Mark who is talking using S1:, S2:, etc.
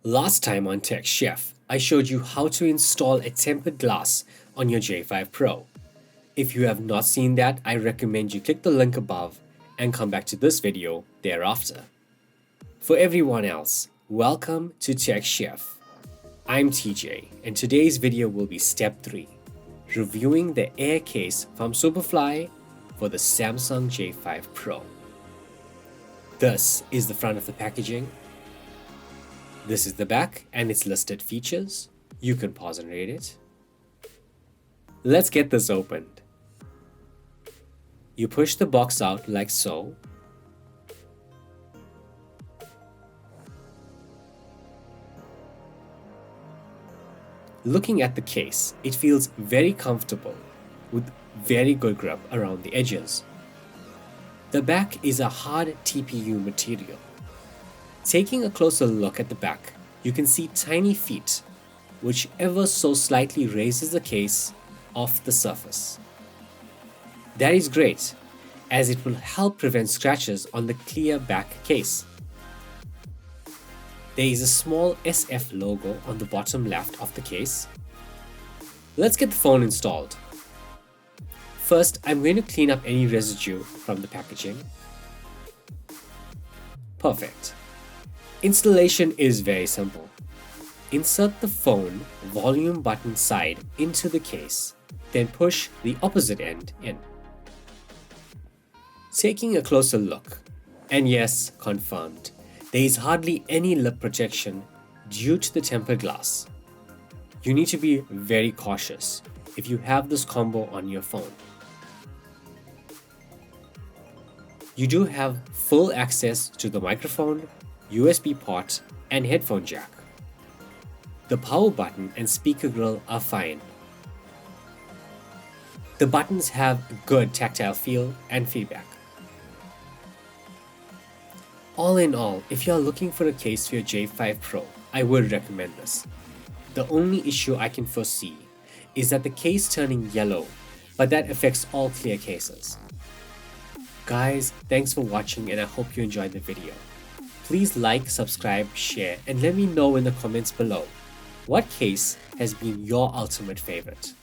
S1: Last time on Tech Chef, I showed you how to install a tempered glass on your J5 Pro. If you have not seen that, I recommend you click the link above and come back to this video thereafter. For everyone else, welcome to Tech Chef. I'm TJ, and today's video will be step 3, reviewing the Air case from Superfly for the Samsung J5 Pro. This is the front of the packaging. This is the back and its listed features. You can pause and read it. Let's get this opened. You push the box out like so. Looking at the case, it feels very comfortable with very good grip around the edges. The back is a hard TPU material. Taking a closer look at the back, you can see tiny feet, which ever so slightly raises the case off the surface. That is great, as it will help prevent scratches on the clear back case. There is a small SF logo on the bottom left of the case. Let's get the phone installed. First, I'm going to clean up any residue from the packaging. Perfect. Installation is very simple. Insert the phone volume button side into the case, then push the opposite end in. Taking a closer look, and yes, confirmed, there is hardly any lip protection due to the tempered glass. You need to be very cautious if you have this combo on your phone. You do have full access to the microphone, USB port, and headphone jack. The power button and speaker grill are fine. The buttons have good tactile feel and feedback. All in all, if you are looking for a case for your J5 Pro, I would recommend this. The only issue I can foresee is that the case turning yellow, but that affects all clear cases. Guys, thanks for watching and I hope you enjoyed the video. Please like, subscribe, share, and let me know in the comments below what case has been your ultimate favorite.